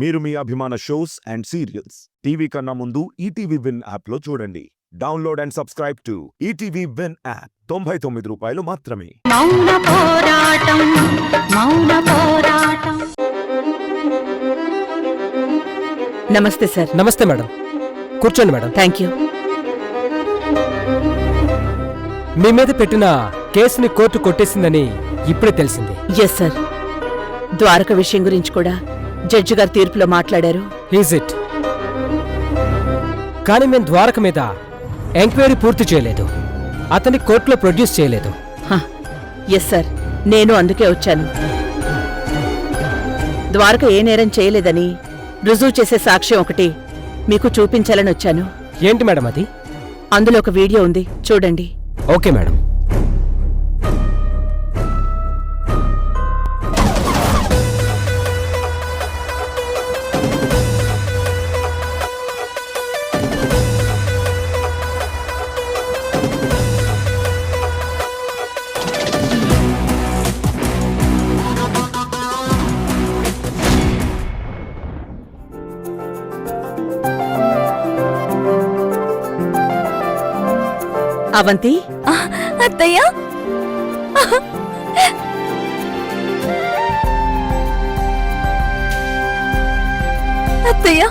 మీరు మీ అభిమాన shows and serials TV కన్నా ముందు ఈటీవీ విన్ యాప్లో చూడండి. Download and subscribe to ETV win app. 99 రూపాయలు మాత్రమే. మౌన పోరాటం మౌన పోరాటం. నమస్తే సార్. నమస్తే మేడం, కూర్చోండి మేడం. Thank you. మీ మీద పెట్టిన కేసుని కోర్టు కొట్టేసిందని ఇప్పుడే తెలిసింది. Yes sir. ద్వారక విషయం గురించి కూడా జడ్జి గారు తీర్పులో మాట్లాడారు. Is it? కానీ మేము ద్వారక మీద ఎంక్వైరీ పూర్తి చేయలేదు, అతన్ని కోర్టులో ప్రొడ్యూస్ చేయలేదు. ఎస్ సార్, నేను అందుకే వచ్చాను. ద్వారక ఏ నేరం చేయలేదని రుజువు చేసే సాక్ష్యం ఒకటి మీకు చూపించాలని వచ్చాను. ఏంటి మేడం అది? అందులో ఒక వీడియో ఉంది, చూడండి. Okay madam. అవంతి. అత్తయ్య, అత్తయ్య,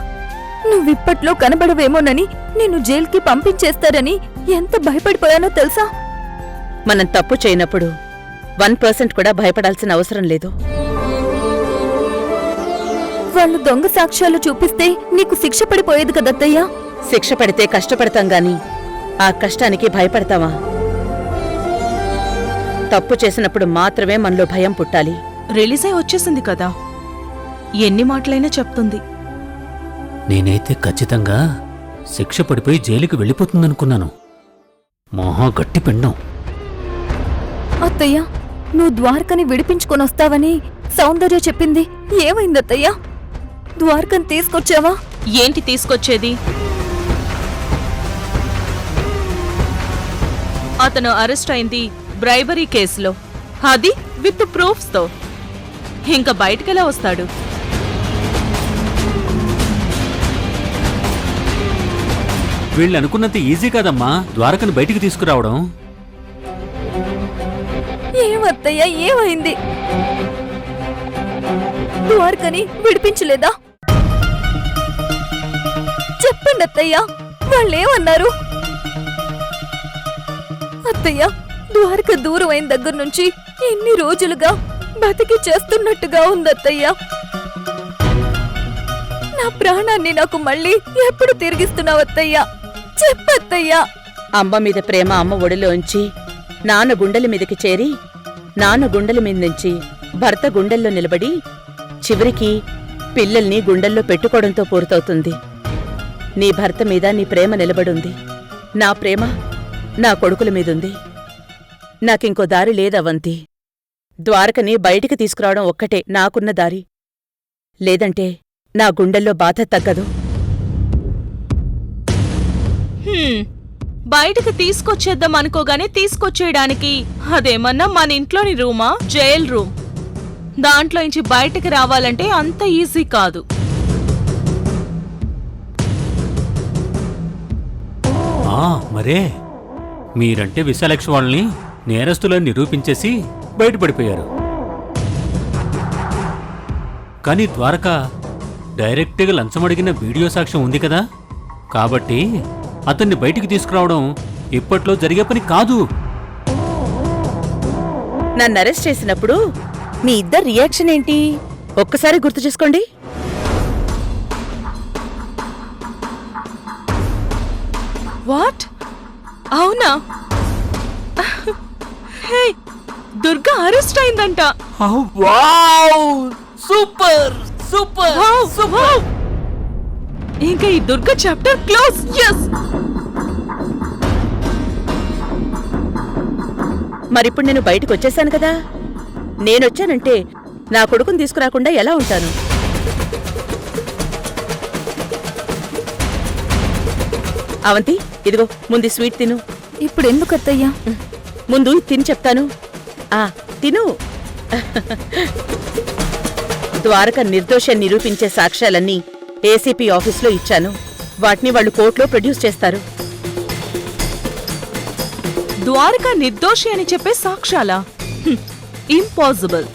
నువ్విప్పట్లో కనబడవేమోనని నిన్ను జైలుకి పంపించేస్తారని ఎంత భయపడిపోయానో తెలుసా? మనం తప్పు చేయనప్పుడు 1% కూడా భయపడాల్సిన అవసరం లేదు. వాళ్ళు దొంగ సాక్ష్యాలు చూపిస్తే నీకు శిక్ష పడిపోయేది కదత్తయ్యా. శిక్ష పడితే కష్టపడతాం గాని ఆ కష్టానికి భయపడతావా? తప్పు చేసినప్పుడు మాత్రమే మనలో భయం పుట్టాలి. రిలీజ్ అయి వచ్చేసింది కదా, ఎన్ని మాటలైనా చెప్తుంది. నేనైతే ఖచ్చితంగా శిక్ష పడిపోయి జైలుకి వెళ్ళిపోతుందనుకున్నాను. మహా గట్టి పిండం. అత్తయ్య, నువ్వు ద్వారకని విడిపించుకొనొస్తావని సౌందర్య చెప్పింది. ఏమైందత్తయ్యా? ద్వారకని తీసుకొచ్చావా? ఏంటి తీసుకొచ్చేది? అతను అరెస్ట్ అయింది బ్రైబరీ కేసులో, అది విత్ ప్రూఫ్స్ తో. ఇంకా బయటకెలా వస్తాడు? వీళ్ళు అనుకున్నంత ఈజీ కాదమ్మా ద్వారకను బయటికి తీసుకురావడం. ఏమత్తయ్యా, ఏమైంది? ద్వారకని విడిపించలేదా? చెప్పండి అత్తయ్యా, వాళ్ళేమన్నారు? అత్తయ్య, ద్వారక దూరం అయిన దగ్గర నుంచి ఎన్ని రోజులుగా బతికి చేస్తున్నట్టుగా ఉందత్తయ్యా. నా ప్రాణాన్ని నాకు మళ్ళీ ఎప్పుడు తిరిగిస్తున్నావత్తయ్యా? చెప్పత్తయ్యా. అమ్మ మీద ప్రేమ అమ్మ ఒడిలోంచి నాన్న గుండెల మీదకి చేరి, నాన్న గుండెల మీద నుంచి భర్త గుండెల్లో నిలబడి, చివరికి పిల్లల్ని గుండెల్లో పెట్టుకోవడంతో పూర్తవుతుంది. నీ భర్త మీద నీ ప్రేమ నిలబడుంది. నా ప్రేమ నా కొడుకుల మీదుంది. నాకింకో దారి లేదవంతి. ద్వారకని బయటికి తీసుకురావడం ఒక్కటే నాకున్న దారి. లేదంటే నా గుండెల్లో బాధ తగ్గదు. బయటకు తీసుకొచ్చేద్దాం అనుకోగానే తీసుకొచ్చేయడానికి అదేమన్నా మన ఇంట్లోని రూమా? Jail room. దాంట్లోంచి బయటకు రావాలంటే అంత ఈజీ కాదు. మరే మీరంటే విశాలక్ష వాళ్ళని నేరస్తులని నిరూపించేసి బయటపడిపోయారు. కానీ ద్వారక డైరెక్ట్గా లంచమడిగిన వీడియో సాక్ష్యం ఉంది కదా, కాబట్టి అతన్ని బయటికి తీసుకురావడం ఇప్పట్లో జరిగే పని కాదు. నన్ను అరెస్ట్ చేసినప్పుడు మీ ఇద్దరు రియాక్షన్ ఏంటి ఒక్కసారి గుర్తు చేసుకోండి. వాట్? అవునా? హే, దుర్గా అరెస్ట్ అయిందంట. Super super super. ఇంకా ఈ దుర్గా చాప్టర్ క్లోజ్. yes. మరిప్పుడు నేను బయటకు వచ్చేసాను కదా. నేనొచ్చానంటే నా కొడుకుని తీసుకురాకుండా ఎలా ఉంటాను? అవంతి, ఇదిగో ముందు స్వీట్ తిను. ఇప్పుడెందుకత్తయ్యా? ముందు తిని చెప్తాను. తిను. ద్వారక నిర్దోషం నిరూపించే సాక్ష్యాలన్నీ ఏసీపీ ఆఫీస్లో ఇచ్చాను. వాటిని వాళ్ళు కోర్టులో ప్రొడ్యూస్ చేస్తారు. ద్వారక నిర్దోషి అని చెప్పే సాక్ష్యాలా? ఇంపాసిబుల్.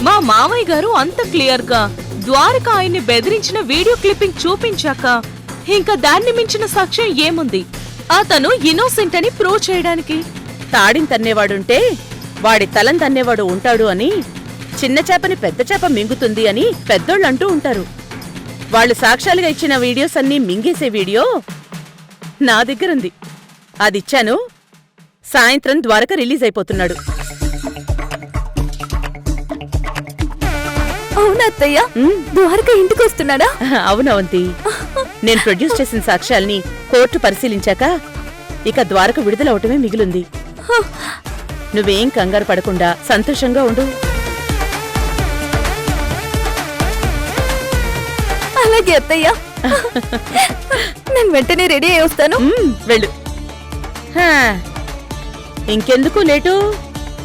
మా మామయ్య గారు అంత క్లియర్ గా ద్వారక ఆయన్ని బెదిరించిన వీడియో క్లిప్పింగ్ చూపించాక ఇంకా దాన్ని మించిన సాక్ష్యం ఏముంది అతను ఇన్నోసెంట్ అని ప్రూవ్ చేయడానికి? తాడిని తన్నేవాడుంటే వాడి తలం తన్నేవాడు ఉంటాడు అని, చిన్న చేపని పెద్ద చేప మింగుతుంది అని పెద్దోళ్ళు అంటూ ఉంటారు. వాళ్ళు సాక్ష్యాలుగా ఇచ్చిన వీడియోస్ అన్నీ మింగేసే వీడియో నా దగ్గరుంది. అదిచ్చాను. సాయంత్రం ద్వారక రిలీజ్ అయిపోతున్నాడు. అవునా అత్తయ్య? ద్వారక ఇంటికి వస్తున్నాడా? అవునవంతి. నేను ప్రొడ్యూస్ చేసిన సాక్ష్యాల్ని కోర్టు పరిశీలించాక ఇక ద్వారక విడుదలవటమే మిగిలింది. నువ్వేం కంగారు పడకుండా సంతోషంగా ఉండు. అలాగే అత్తయ్య. నేను వెంటనే రెడీ అయి వస్తాను. వెళ్ళు. హా, ఇంకెందుకు లేటు?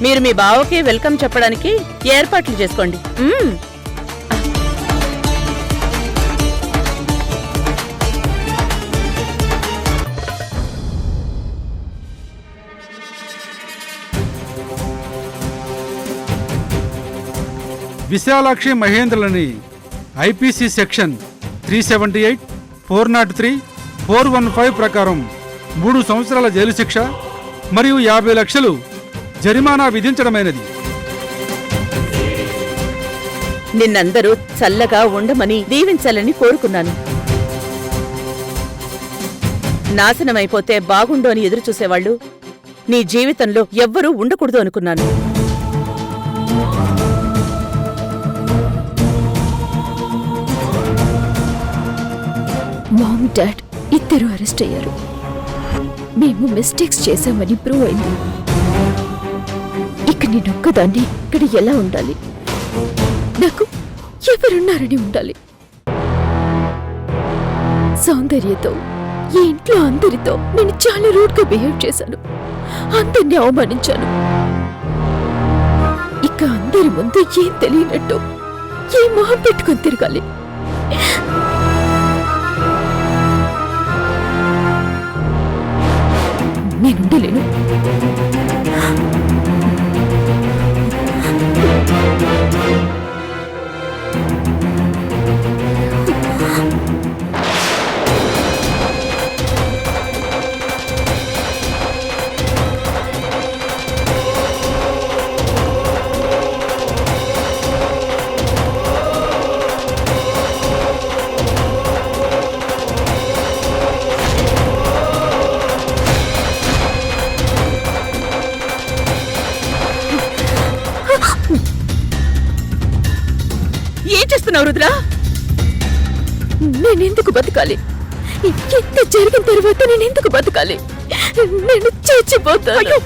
మీరు మీ బావకి వెల్కమ్ చెప్పడానికి ఏర్పాట్లు చేసుకోండి. విశాలాక్షి మహేంద్రలని ఐపీసీ సెక్షన్ 378, 403, 415 ప్రకారం 3 సంవత్సరాల జైలు శిక్ష మరియు 50 లక్షలు జరిమానా విధించడమైనది. నిన్నందరూ చల్లగా ఉండమని దీవించాలని కోరుకున్నాను. నాశనమైపోతే బాగుండు అని ఎదురుచూసేవాళ్లు నీ జీవితంలో ఎవ్వరూ ఉండకూడదు అనుకున్నాను. మామ్, డాడ్ ఇద్దరు అరెస్ట్ అయ్యారు. మేము మిస్టేక్స్ చేశామని ప్రూవ్ అయింది. ఇక నేనొక్కదాన్ని ఇక్కడ ఎలా ఉండాలి? నాకు ఎవరున్నారని ఉండాలి. సౌందర్యతో ఈ ఇంట్లో అందరితో నేను చాలా రూడ్ గా బిహేవ్ చేశాను. అందరినీ అవమానించాను. ఇక అందరి ముందు ఏం తెలియనట్టు ఏ మొహం పెట్టుకొని తిరగాలి? నేనుండలేను. ఏం చేస్తున్నావు రుద్రా? నేనెందుకు బతకాలి? ఇంత జరిగిన తర్వాత నేనెందుకు బతకాలి? నేను చచ్చిపోతాను.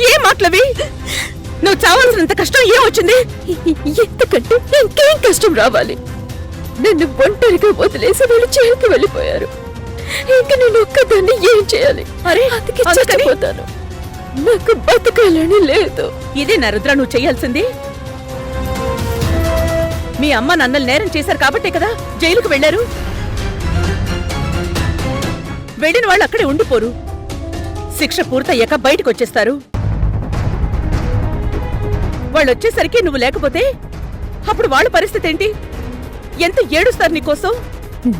ఏ మాటలవి? నువ్వు చావాల్సినంత కష్టం ఏమొచ్చింది? ఎంతకంటే ఇంకేం కష్టం రావాలి? నన్ను ఒంటరిగా వదిలేసి వాళ్ళు జైలుకి వెళ్ళిపోయారు. ఇంకా నేను ఒక్కదాన్ని ఏం చేయాలి? అరే, అందుకే చచ్చిపోతాను. నాకు బతకాలని లేదు. ఇదే నా రుద్ర నువ్వు చెయ్యాల్సింది. మీ అమ్మ నన్నలు నేరం చేశారు కాబట్టే కదా జైలుకు వెళ్లారు. వెళ్ళిన వాళ్ళు అక్కడే ఉండిపోరు. శిక్ష పూర్తయ్యాక బయటకు వచ్చేస్తారు. వాళ్ళు వచ్చేసరికి నువ్వు లేకపోతే అప్పుడు వాళ్ళ పరిస్థితి ఏంటి? ఎంత ఏడుస్తారు నీకోసం?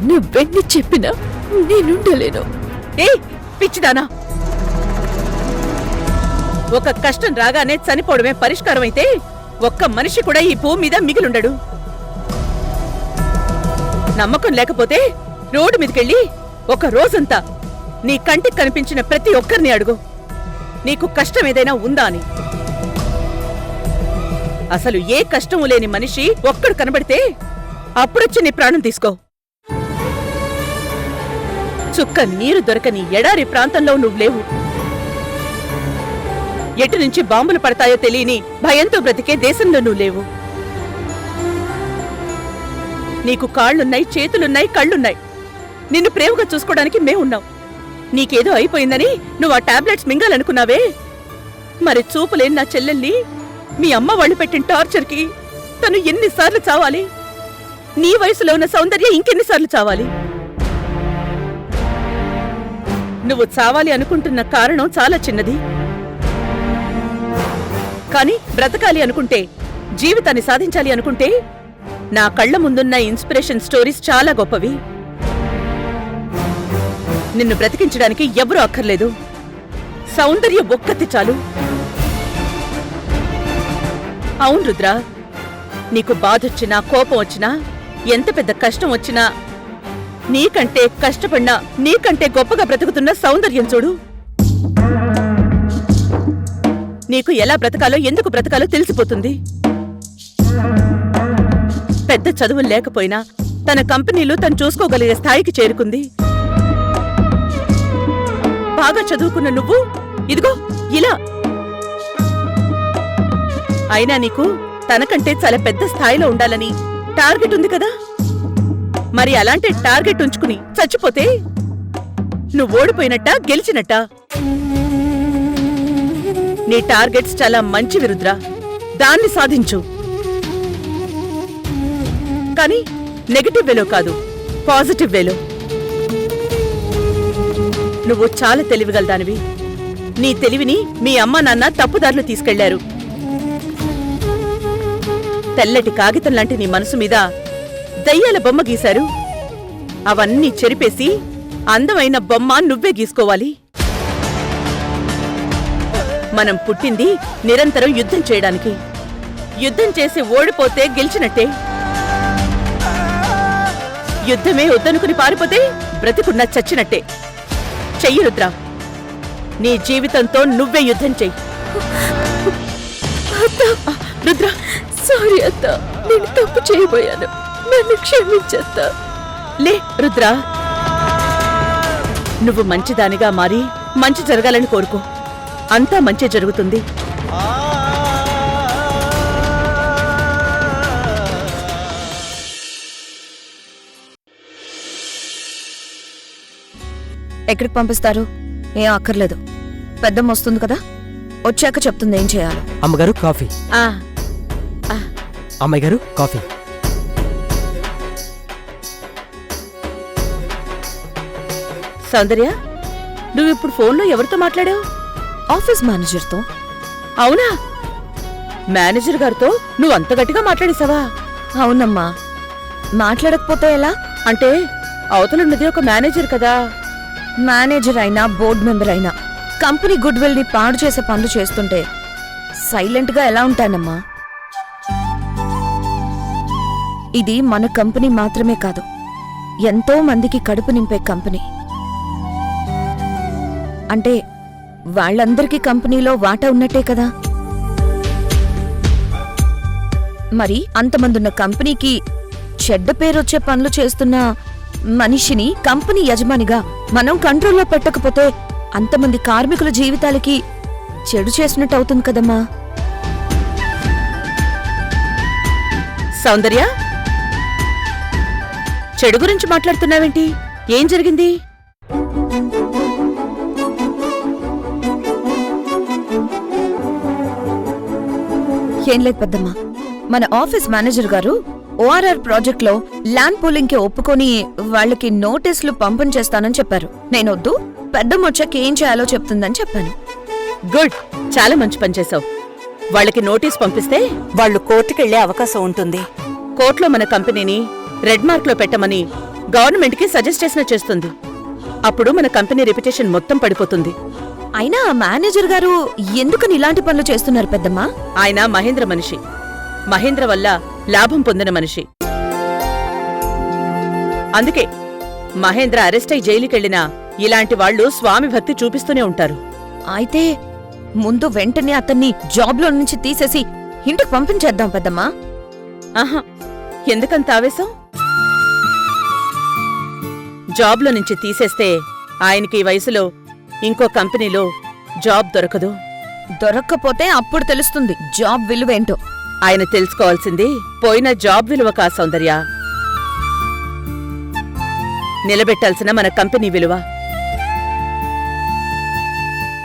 నువ్వెన్ని చెప్పినా నేనుండలేను. ఏయ్ పిచ్చిదానా, ఒక కష్టం రాగానే చనిపోవడమే పరిష్కారం అయితే ఒక్క మనిషి కూడా ఈ భూమి మీద మిగిలుండడు. నమ్మకం లేకపోతే రోడ్డు మీదకెళ్ళి ఒక రోజంతా నీ కంటికి కనిపించిన ప్రతి ఒక్కరిని అడుగు, నీకు కష్టం ఏదైనా ఉందా అని. అసలు ఏ కష్టము లేని మనిషి ఒక్కడు కనబడితే అప్పుడొచ్చి నీ ప్రాణం తీసుకో. చుక్క నీరు దొరకని ఎడారి ప్రాంతంలో నువ్వు లేవు. ఎటు నుంచి బాంబులు పడతాయో తెలియని భయంతో బ్రతికే దేశంలో నువ్వు లేవు. నీకు కాళ్లున్నాయి, చేతులున్నాయి, కళ్ళున్నాయి. నిన్ను ప్రేమగా చూసుకోవడానికి మేమున్నాం. నీకేదో అయిపోయిందని నువ్వు ఆ టాబ్లెట్స్ మింగాలనుకున్నావే, మరి చూపులేని నా చెల్లెల్ని మీ అమ్మ వాళ్ళు పెట్టిన టార్చర్కి తను ఎన్నిసార్లు చావాలి? నీ వయసులో ఉన్న సౌందర్య ఇంకెన్నిసార్లు చావాలి? నువ్వు చావాలి అనుకుంటున్న కారణం చాలా చిన్నది, కాని బ్రతకాలి అనుకుంటే, జీవితాన్ని సాధించాలి అనుకుంటే నా కళ్ల ముందున్న ఇన్స్పిరేషన్ స్టోరీస్ చాలా గొప్పవి. నిన్ను బ్రతికించడానికి ఎవరూ అక్కర్లేదు, సౌందర్య ఒక్కతి చాలు. అవును రుద్ర, నీకు బాధొచ్చినా కోపం వచ్చినా ఎంత పెద్ద కష్టం వచ్చినా నీకంటే కష్టపడినా నీకంటే గొప్పగా బ్రతుకుతున్న సౌందర్యం చూడు. నీకు ఎలా బ్రతకాలో ఎందుకు బ్రతకాలో తెలిసిపోతుంది. పెద్ద చదువులు లేకపోయినా తన కంపెనీలో తను చూసుకోగలిగే స్థాయికి చేరుకుంది. బాగా చదువుకున్న నువ్వు ఇదిగో ఇలా. అయినా నీకు తనకంటే చాలా పెద్ద స్థాయిలో ఉండాలని టార్గెట్ ఉంది కదా. మరి అలాంటి టార్గెట్ ఉంచుకుని చచ్చిపోతే నువ్వు ఓడిపోయినట్టా గెలిచినట్టా? నీ టార్గెట్స్ చాలా మంచివి రుద్ర, దాన్ని సాధించు. కానీ నెగటివ్ వేలో కాదు, పాజిటివ్ వేలో. నువ్వు చాలా తెలివిగలదానివి. నీ తెలివిని మీ అమ్మా నాన్న తప్పుదారులు తీసుకెళ్లారు. తెల్లటి కాగితం లాంటి నీ మనసు మీద దయ్యాల బొమ్మ గీశారు. అవన్నీ చెరిపేసి అందమైన బొమ్మ నువ్వే గీసుకోవాలి. మనం పుట్టింది నిరంతరం యుద్ధం చేయడానికి. యుద్ధం చేసి ఓడిపోతే గెలిచినట్టే. యుద్ధమే వద్దనుకుని పారిపోతే బ్రతికున్నా చచ్చినట్టే. చెయ్యి రుద్ర, నీ జీవితంతో నువ్వే యుద్ధం చెయ్యి. రుద్ర, సారీ అత్త, నేను తప్పు చేయబోయాను, నన్ను క్షమించత్తా. లే రుద్ర, నువ్వు మంచిదానిగా మారి మంచి జరగాలని కోరుకో. అంతా మంచి జరుగుతుంది. ఎక్కడికి పంపిస్తారు? ఏం అక్కర్లేదు, పెద్దమ్మ వస్తుంది కదా, వచ్చాక చెప్తుంది ఏం చేయాలో. అమ్మగారు కాఫీ. ఆ అమ్మాయి గారు కాఫీ. సౌందర్య, నువ్విప్పుడు ఫోన్లో ఎవరితో మాట్లాడావు? ఆఫీస్ మేనేజర్తో. అవునా? మేనేజర్ గారితో నువ్వు అంత గట్టిగా మాట్లాడేశావా? అవునమ్మా, మాట్లాడకపోతే ఎలా? అంటే అవతలున్నది ఒక మేనేజర్ కదా. మేనేజర్ అయినా బోర్డు మెంబర్ అయినా కంపెనీ గుడ్ విల్ ని పాడు చేసే పనులు చేస్తుంటే సైలెంట్ గా ఎలా ఉంటానమ్మా? ఇది మన కంపెనీ మాత్రమే కాదు, ఎంతో మందికి కడుపు నింపే కంపెనీ. అంటే వాళ్ళందరికీ కంపెనీలో వాటా ఉన్నట్టే కదా. మరి అంతమందున్న కంపెనీకి చెడ్డ పేరొచ్చే పనులు చేస్తున్న మనిషిని కంపెనీ యజమానిగా మనం కంట్రోల్లో పెట్టకపోతే అంతమంది కార్మికుల జీవితాలకి చెడు చేసినట్టు అవుతుంది కదమ్మా. సౌందర్య, చెడు గురించి మాట్లాడుతున్నావేంటి? ఏం జరిగింది? ఏం లేదు పెద్దమ్మా, మన ఆఫీస్ మేనేజర్ గారు ఓఆర్ఆర్ ప్రాజెక్ట్ లో ల్యాండ్ పూలింగ్ కి ఒప్పుకొని వాళ్ళకి నోటీసులు పంపిణీ చేస్తానని చెప్పారు. నేనొద్దు, పెద్దమ్మ వచ్చాక ఏం చేయాలో చెప్తుందని చెప్పాను. గుడ్, చాలా మంచి పని చేశావు. వాళ్ళకి నోటీస్ పంపిస్తే వాళ్ళు కోర్టుకెళ్లే అవకాశం ఉంటుంది. కోర్టులో మన కంపెనీని రెడ్ మార్క్ లో పెట్టమని గవర్నమెంట్ కి సజెస్ట్ చేసినా చేస్తుంది. అప్పుడు మన కంపెనీ రెప్యుటేషన్ మొత్తం పడిపోతుంది. అయినా ఆ మేనేజర్ గారు ఎందుకని ఇలాంటి పనులు చేస్తున్నారు పెద్దమ్మా? ఆయన మహేంద్ర మనిషి, మహేంద్ర వల్ల లాభం పొందిన మనిషి. అందుకే మహేంద్ర అరెస్ట్ అయి జైలుకెళ్లినా ఇలాంటి వాళ్లు స్వామి భక్తి చూపిస్తూనే ఉంటారు. అయితే ముందు వెంటనే అతన్ని జాబ్లో నుంచి తీసేసి ఇంటికి పంపించేద్దాం పెద్దమ్మా. ఆహా, ఎందుకంత ఆవేశం? జాబ్లో నుంచి తీసేస్తే ఆయనకి ఈ వయసులో ఇంకో కంపెనీలో జాబ్ దొరకదు. దొరక్కపోతే అప్పుడు తెలుస్తుంది జాబ్ విలువేంటో. ఆయన తెలుసుకోవాల్సింది పోయిన జాబ్ విలువ కా సౌందర్య, నిలబెట్టాల్సిన మన కంపెనీ విలువ.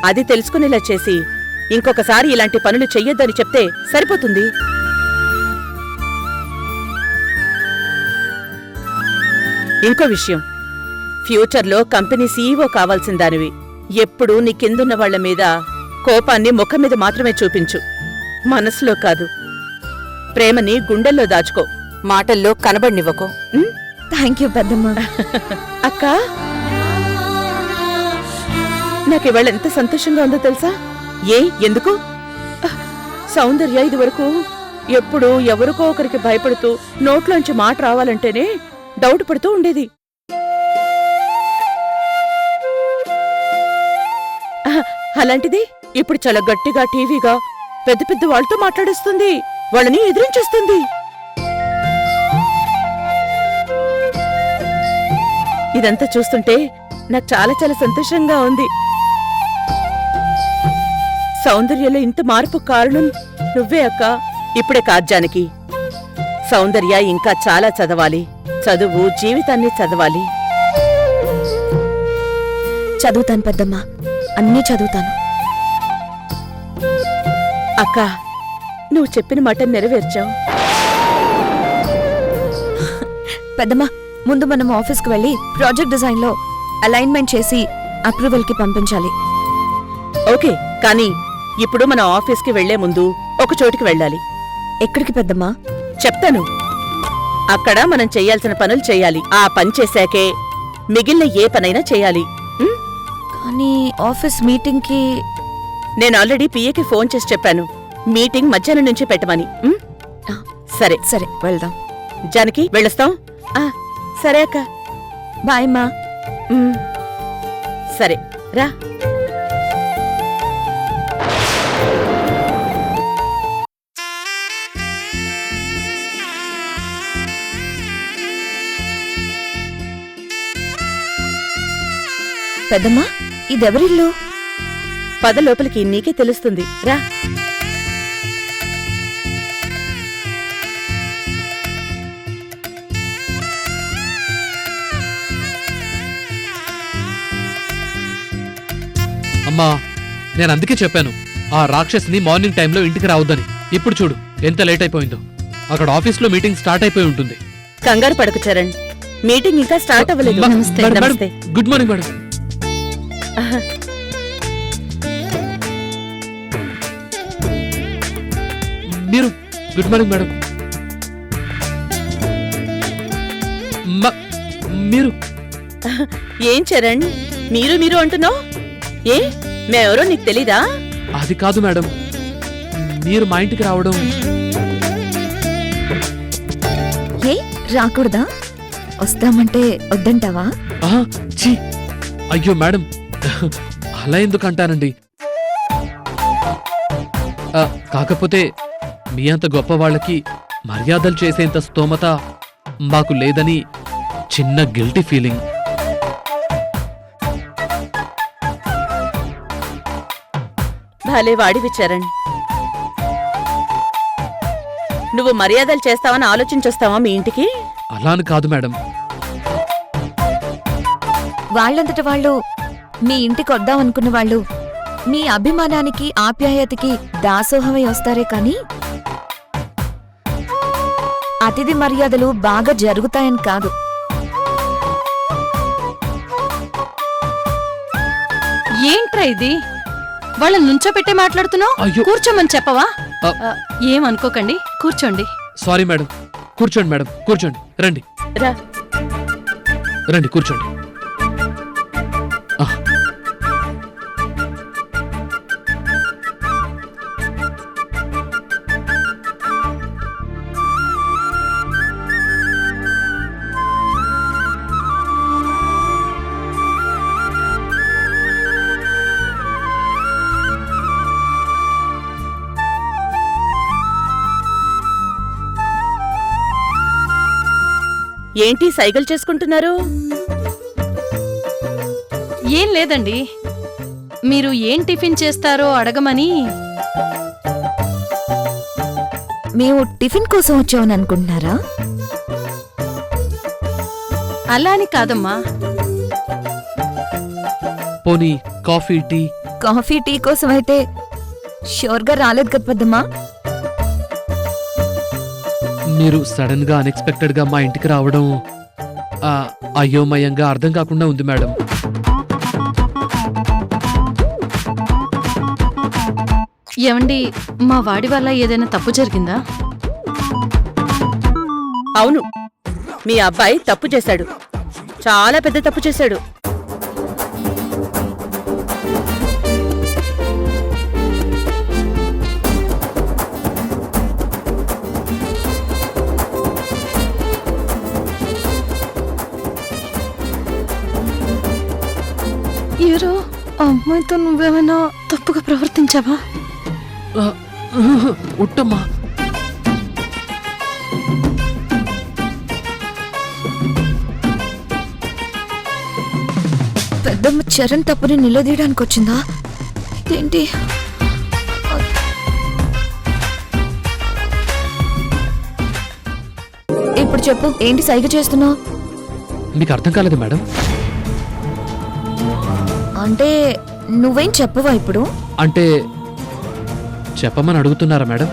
అది తెలుసుకునేలా చేసి ఇంకొకసారి ఇలాంటి పనులు చెయ్యొద్దని చెప్తే సరిపోతుంది. ఇంకో విషయం, ఫ్యూచర్లో కంపెనీ సీఈఓ కావాల్సిన దానివి. ఎప్పుడూ నీ కిందున్న వాళ్ల మీద కోపాన్ని ముఖం మీద మాత్రమే చూపించు, మనసులో కాదు. ప్రేమని గుండెల్లో దాచుకో, మాటల్లో కనబడినివ్వకో. థ్యాంక్ యూ పెద్దమ్మ. అక్కా, నాకివాళ ఎంత సంతోషంగా ఉందో తెలుసా? ఎందుకు? సౌందర్య ఇదివరకు ఎప్పుడు ఎవరికో ఒకరికి భయపడుతూ నోట్లోంచి మాట రావాలంటేనే డౌట్ పడుతూ ఉండేది. అలాంటిది ఇప్పుడు చాలా గట్టిగా టీవీగా పెద్ద పెద్ద వాళ్ళతో మాట్లాడిస్తుంది, వాళ్ళని ఎదిరించేస్తుంది. ఇదంతా చూస్తుంటే నాకు చాలా చాలా సంతోషంగా ఉంది. సౌందర్యలో ఇంత మార్పు కారణం నువ్వే అక్క. ఇప్పుడే కాదు జానకి, సౌందర్య ఇంకా చాలా చదవాలి. చదువు జీవితాన్ని చదవాలి. చదువుతాను పెద్దమ్మ, అన్నీ చదువుతాను. అక్క, నువ్వు చెప్పిన మాట నెరవేర్చావు. పెద్దమ్మ, ముందు మనం ఆఫీస్కి వెళ్ళి ప్రాజెక్ట్ డిజైన్లో అలైన్మెంట్ చేసి అప్రూవల్కి పంపించాలి. ఓకే, కానీ ఇప్పుడు మనం ఆఫీస్కి వెళ్లే ముందు ఒక చోటికి వెళ్ళాలి. ఎక్కడికి పెద్దమ్మా? చెప్తాను. అక్కడ మనం చెయ్యాల్సిన పనులు చెయ్యాలి. ఆ పని చేశాకే మిగిలిన ఏ పనైనా చెయ్యాలి. కానీ ఆఫీస్ మీటింగ్కి నేను ఆల్రెడీ పిఏకి ఫోన్ చేసి చెప్పాను, మీటింగ్ మధ్యాహ్నం నుంచి పెట్టమని. సరే సరే వెళ్దాం. జానకి, వెళ్ళొస్తాం. సరే అక్క, బాయ్ మా. సరే రా. పెద్దమ్మా, ఇదెవరిల్లు? పద లోపలికి, నీకే తెలుస్తుంది. రా. అమ్మా, నేను అందుకే చెప్పాను ఆ రాక్షసిని మార్నింగ్ టైంలో ఇంటికి రావద్దని. ఇప్పుడు చూడు ఎంత లేట్ అయిపోయిందో. అక్కడ ఆఫీస్లో మీటింగ్ స్టార్ట్ అయిపోయి ఉంటుంది. కంగారు పడకు చరణ్, మీటింగ్ ఇంకా స్టార్ట్ అవ్వలేదు. మేడం, నమస్తే. Good morning madam. మీరు గుడ్ మార్నింగ్ మేడం. మీరు ఏం చరణ్ మీరు మీరు అంటున్నావు? మేమెవరో నీకు తెలీదా? అది కాదు మేడం, మీరు మా ఇంటికి రావడం. ఏ రాకూడదా? వస్తామంటే వద్దంటావా? ఛీ, అయ్యో మేడం, అలా ఎందుకు అంటానండి? కాకపోతే మీ అంత గొప్ప వాళ్ళకి మర్యాదలు చేసేంత స్తోమత మాకు లేదని చిన్న గిల్టీ ఫీలింగ్. భలే వాడివి చరణ్. నువ్వు మర్యాదలు చేస్తావని ఆలోచించొస్తావా మీ ఇంటికి? అలా అని కాదు మేడం. వాళ్ళంతట వాళ్ళు మీ ఇంటికి వద్దామనుకున్న వాళ్ళు మీ అభిమానానికి ఆప్యాయతకి దాసోహమై వస్తారే కాని అతిథి మర్యాదలు బాగా జరుగుతాయని కాదు. ఏంట్రా ఇది? వాళ్ళ నుంచోపెట్టే మాట్లాడుతున్నావు? అయ్యో. కూర్చోమని చెప్పవా? ఆ. ఏమనుకోకండి, కూర్చోండి. Sorry madam. కూర్చోండి మేడం, కూర్చోండి. రండి రా. రండి కూర్చోండి. ఏంటి సైగలు చేసుకుంటున్నారు? ఏం లేదండి, మీరు ఏం టిఫిన్ చేస్తారో అడగమని. మేము టిఫిన్ కోసం వచ్చామని అనుకుంటున్నారా? అలా అని కాదమ్మా. పోనీ కాఫీ టీ? కాఫీ టీ కోసం అయితే ష్యూర్ గా రాలేదు కదా పెద్దమ్మా. మీరు సడన్ గా అన్ఎక్స్పెక్టెడ్ గా మా ఇంటికి రావడం అయోమయంగా అర్థం కాకుండా ఉంది మేడం. ఏమండి, మా వాడి వల్ల ఏదైనా తప్పు జరిగిందా? అవును, మీ అబ్బాయి తప్పు చేశాడు, చాలా పెద్ద తప్పు చేశాడు. ఏరో, ఆ అమ్మాయితో నువ్వేమైనా తప్పుగా ప్రవర్తించావా? ఉట్టమ్మా. పెద్దమ్మ చరణ్ తప్పుని నిలదీయడానికి వచ్చిందా? ఇదేంటి? ఇప్పుడు చెప్పు, ఏంటి సైగ చేస్తున్నావు? మీకు అర్థం కాలేదు మేడం. అంటే నువ్వేం చెప్పవా ఇప్పుడు? అంటే చెప్పమని అడుగుతున్నారా మేడం?